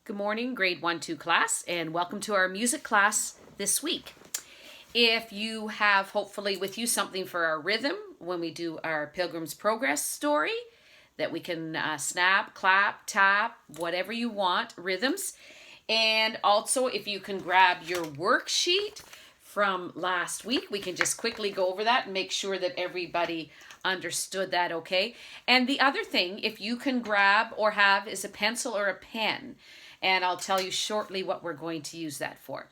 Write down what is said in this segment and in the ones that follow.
Good morning, grade 1-2 class, and welcome to our music class this week. If you have hopefully with you something for our rhythm when we do our Pilgrim's Progress story that we can snap, clap, tap, whatever you want, rhythms. And also if you can grab your worksheet from last week, we can just quickly go over that and make sure that everybody understood that okay. And the other thing, if you can grab or have is a pencil or a pen. And I'll tell you shortly what we're going to use that for.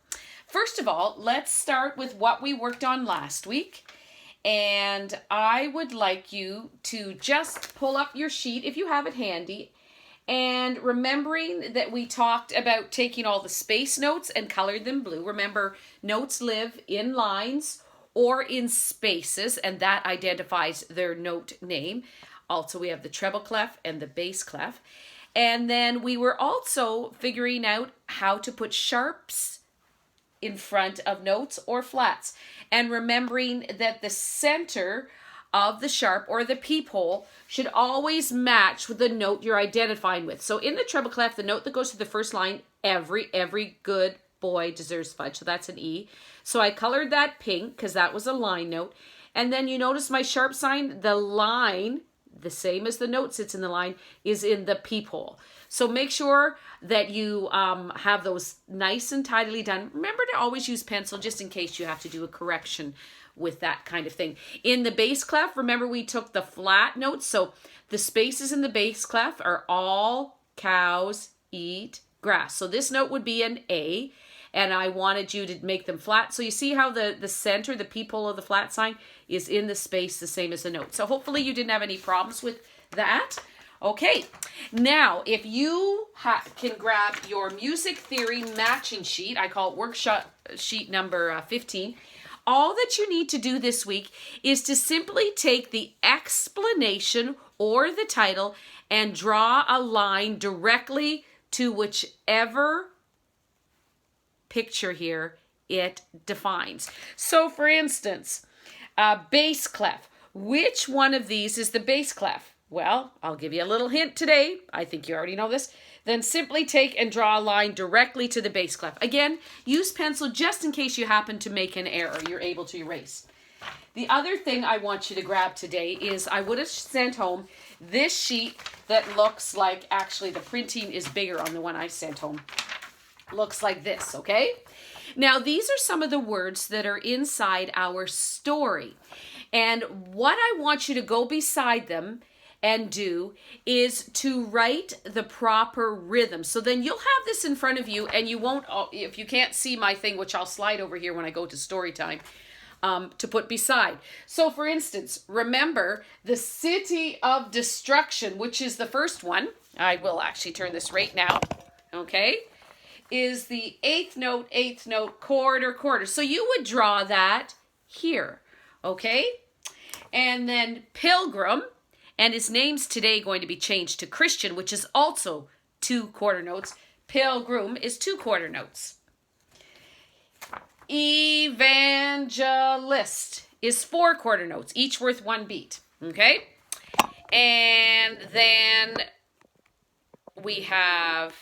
First of all, let's start with what we worked on last week. And I would like you to just pull up your sheet if you have it handy. And remembering that we talked about taking all the space notes and colored them blue. Remember, notes live in lines or in spaces, and that identifies their note name. Also, we have the treble clef and the bass clef. And then we were also figuring out how to put sharps in front of notes or flats. And remembering that the center of the sharp or the peephole should always match with the note you're identifying with. So in the treble clef, the note that goes to the first line, every good boy deserves fudge. So that's an E. So I colored that pink because that was a line note. And then you notice my sharp sign, the line, the same as the note sits in the line, is in the peephole. So make sure that you have those nice and tidily done. Remember to always use pencil just in case you have to do a correction with that kind of thing. In the bass clef, remember we took the flat notes. So the spaces in the bass clef are all cows eat grass. So this note would be an A. And I wanted you to make them flat. So you see how the center, the peephole of the flat sign is in the space the same as the note. So hopefully you didn't have any problems with that. Okay, now if you can grab your music theory matching sheet, I call it workshop sheet number 15. All that you need to do this week is to simply take the explanation or the title and draw a line directly to whichever picture here it defines. So for instance, bass clef. Which one of these is the bass clef? Well, I'll give you a little hint today. I think you already know this. Then simply take and draw a line directly to the bass clef. Again, use pencil just in case you happen to make an error. You're able to erase. The other thing I want you to grab today is I would have sent home this sheet that looks like, actually the printing is bigger on the one I sent home. Looks like this, okay? Now, these are some of the words that are inside our story. And what I want you to go beside them and do is to write the proper rhythm. So then you'll have this in front of you and you won't, if you can't see my thing, which I'll slide over here when I go to story time, to put beside. So for instance, remember the city of destruction, which is the first one. I will actually turn this right now, okay? Is the eighth note, quarter, quarter. So you would draw that here, okay? And then Pilgrim, and his name's today going to be changed to Christian, which is also 2 quarter notes. Pilgrim is 2 quarter notes. Evangelist is 4 quarter notes, each worth 1 beat, okay? And then we have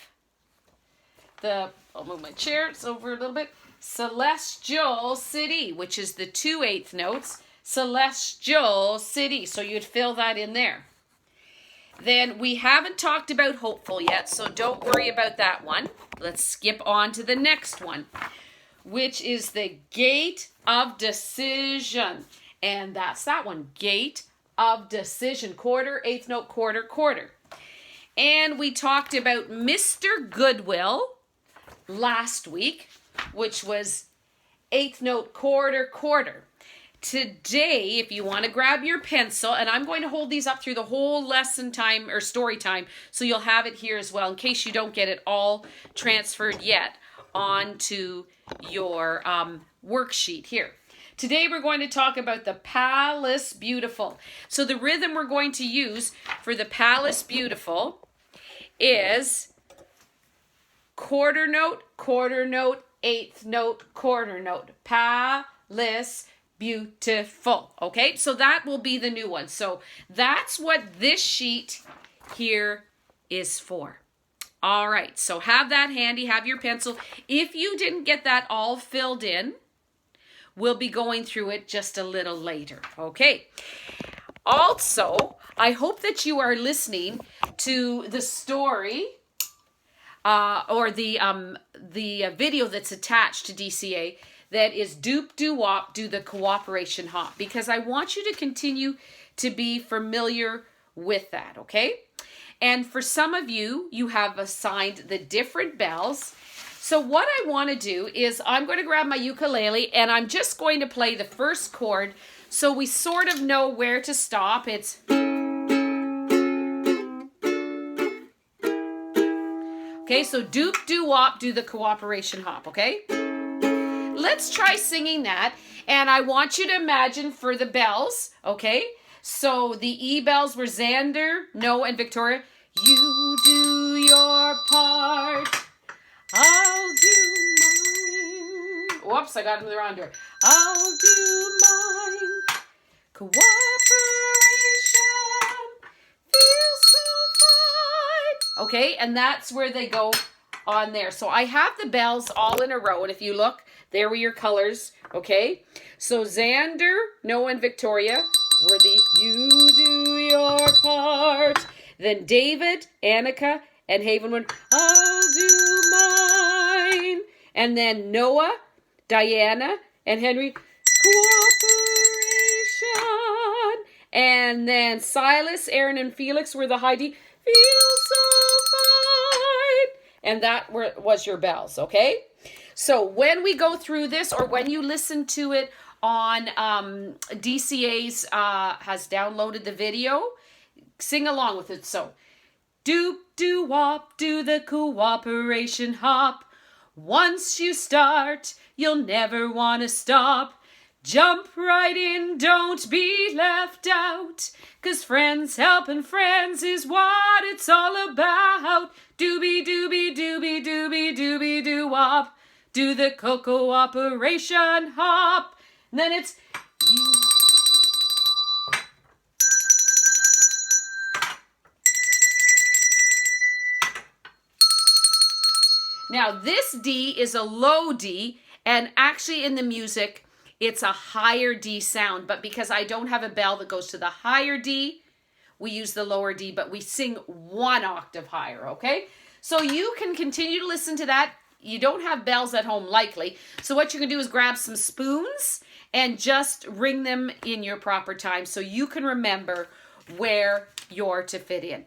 I'll move my chair, it's over a little bit. Celestial City, which is the 2/8 notes. Celestial City, so you'd fill that in there. Then we haven't talked about hopeful yet, so don't worry about that one. Let's skip on to the next one, which is the gate of decision. And that's that one, gate of decision. Quarter, 8th note, quarter, quarter. And we talked about Mr. Goodwill last week, which was 8th note, quarter, quarter. Today, if you want to grab your pencil, and I'm going to hold these up through the whole lesson time or story time, so you'll have it here as well in case you don't get it all transferred yet onto your worksheet here. Today we're going to talk about the Palace Beautiful. So the rhythm we're going to use for the Palace Beautiful is quarter note, 8th note, quarter note. Palace Beautiful. Okay, so that will be the new one. So that's what this sheet here is for. All right, so have that handy, have your pencil. If you didn't get that all filled in, we'll be going through it just a little later, okay? Also, I hope that you are listening to the story or the video that's attached to DCA that is Doop Doo Wop Do the Cooperation Hop, because I want you to continue to be familiar with that, okay? And for some of you, you have assigned the different bells. So what I want to do is I'm going to grab my ukulele and I'm just going to play the first chord so we sort of know where to stop. It's... Okay, so Doop Doo Wop Do the Cooperation Hop, okay? Let's try singing that. And I want you to imagine for the bells, okay? So the E bells were Xander, Noah, and Victoria. You do your part, I'll do mine. Whoops, I got into the wrong door. I'll do mine. Cooperation feels so fine. Okay, and that's where they go on there. So I have the bells all in a row, and if you look, there were your colors, okay? So Xander, Noah, and Victoria were the You Do Your Part. Then David, Annika, and Haven went, I'll do mine. And then Noah, Diana, and Henry, cooperation. And then Silas, Aaron, and Felix were the high D, feel so fine. And that was your bells, okay? So when we go through this, or when you listen to it on DCA's has downloaded the video, sing along with it. So, doop doo wop, do the cooperation hop. Once you start, you'll never want to stop. Jump right in, don't be left out. 'Cause friends helping friends is what it's all about. Doobie doobie doobie doobie doobie doo wop. Do the cooperation hop. And then it's you. Now this D is a low D, and actually in the music, it's a higher D sound, but because I don't have a bell that goes to the higher D, we use the lower D, but we sing one octave higher, okay? So you can continue to listen to that. You don't have bells at home likely, so what you can do is grab some spoons and just ring them in your proper time so you can remember where you're to fit in.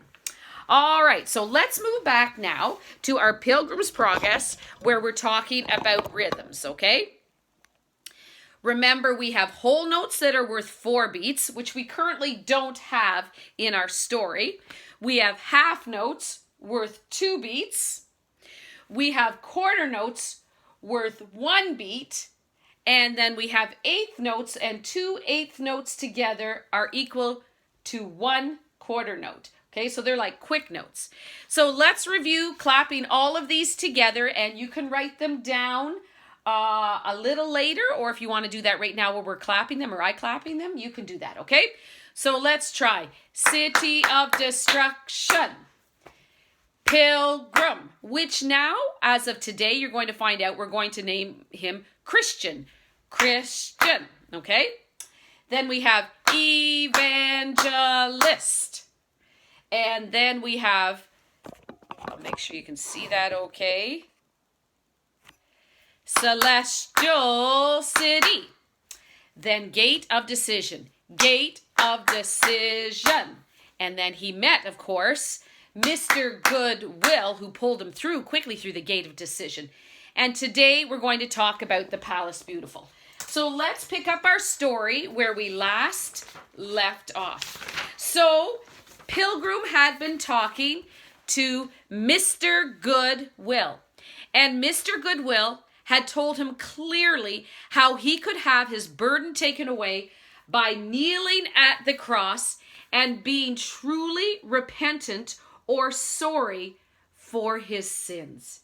All right, so let's move back now to our Pilgrim's Progress where we're talking about rhythms, okay? Remember, we have whole notes that are worth 4 beats, which we currently don't have in our story. We have half notes worth 2 beats. We have quarter notes worth 1 beat. And then we have eighth notes, and 2 eighth notes together are equal to 1 quarter note. Okay, so they're like quick notes. So let's review clapping all of these together, and you can write them down a little later, or if you want to do that right now while we're clapping them, or I clapping them, you can do that, okay? So let's try. City of Destruction. Pilgrim, which now, as of today, you're going to find out we're going to name him Christian. Christian, okay? Then we have Evangelist. And then we have, I'll make sure you can see that okay. Celestial City. Then Gate of Decision. Gate of Decision. And then he met, of course, Mr. Goodwill, who pulled him quickly through the Gate of Decision. And today we're going to talk about the Palace Beautiful. So let's pick up our story where we last left off. So Pilgrim had been talking to Mr. Goodwill. And Mr. Goodwill had told him clearly how he could have his burden taken away by kneeling at the cross and being truly repentant or sorry for his sins.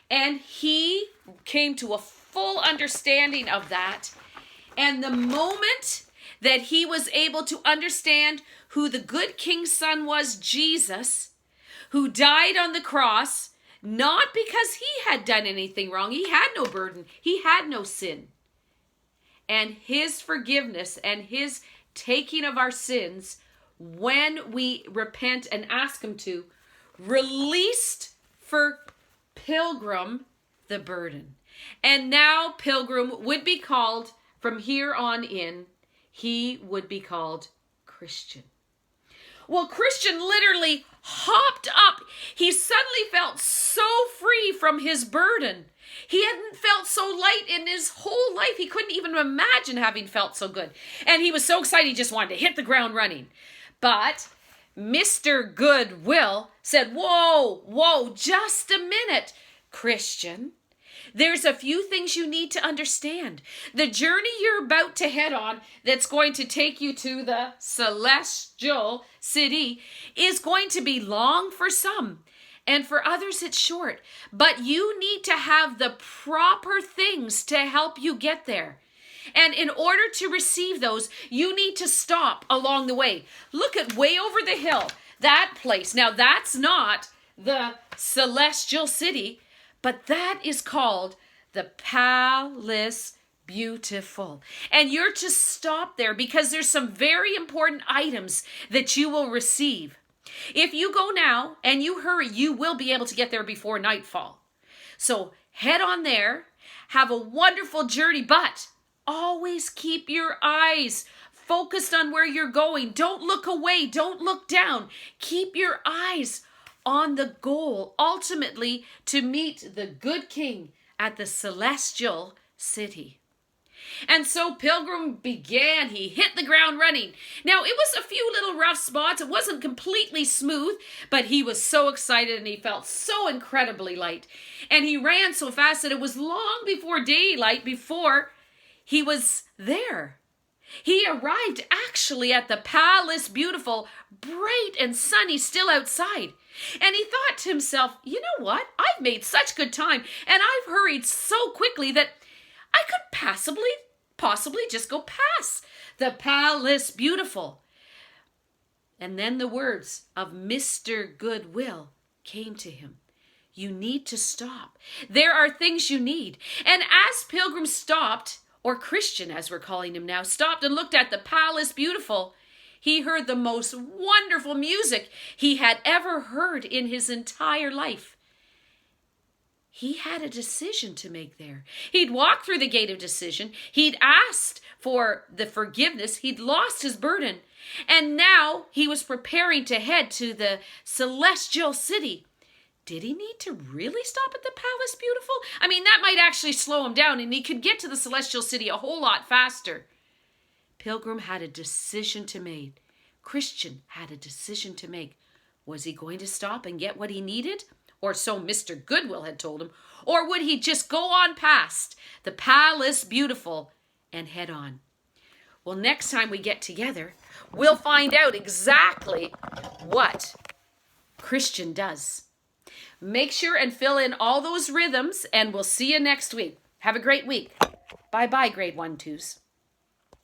And he came to a full understanding of that. And the moment that he was able to understand who the good king's son was, Jesus, who died on the cross not because he had done anything wrong. He had no burden. He had no sin. And his forgiveness and his taking of our sins, when we repent and ask him to, released for Pilgrim the burden. And now Pilgrim would be called, from here on in, he would be called Christian. Well, Christian literally hopped up. He suddenly felt so free from his burden. He hadn't felt so light in his whole life. He couldn't even imagine having felt so good. And he was so excited, he just wanted to hit the ground running. But Mr. Goodwill said, whoa, just a minute, Christian. There's a few things you need to understand. The journey you're about to head on that's going to take you to the celestial city is going to be long for some, and for others it's short. But you need to have the proper things to help you get there. And in order to receive those, you need to stop along the way. Look at way over the hill, that place. Now that's not the celestial city, but that is called the Palace Beautiful. And you're to stop there because there's some very important items that you will receive. If you go now and you hurry, you will be able to get there before nightfall. So head on there, have a wonderful journey, but always keep your eyes focused on where you're going. Don't look away. Don't look down. Keep your eyes on the goal, ultimately to meet the good king at the celestial city. And so Pilgrim began. He hit the ground running. Now, it was a few little rough spots. It wasn't completely smooth, but he was so excited and he felt so incredibly light. And he ran so fast that it was long before daylight before he was there. He arrived actually at the Palace Beautiful, bright and sunny, still outside. And he thought to himself, you know what? I've made such good time and I've hurried so quickly that I could possibly just go past the Palace Beautiful. And then the words of Mr. Goodwill came to him. You need to stop. There are things you need. And as Pilgrim stopped, or Christian as we're calling him now, stopped and looked at the Palace Beautiful, he heard the most wonderful music he had ever heard in his entire life. He had a decision to make there. He'd walked through the gate of decision. He'd asked for the forgiveness. He'd lost his burden. And now he was preparing to head to the celestial city. Did he need to really stop at the Palace Beautiful? I mean, that might actually slow him down and he could get to the celestial city a whole lot faster. Pilgrim had a decision to make. Christian had a decision to make. Was he going to stop and get what he needed? Or so Mr. Goodwill had told him. Or would he just go on past the Palace Beautiful and head on? Well, next time we get together, we'll find out exactly what Christian does. Make sure and fill in all those rhythms, and we'll see you next week. Have a great week. Bye-bye, grade 1-2s.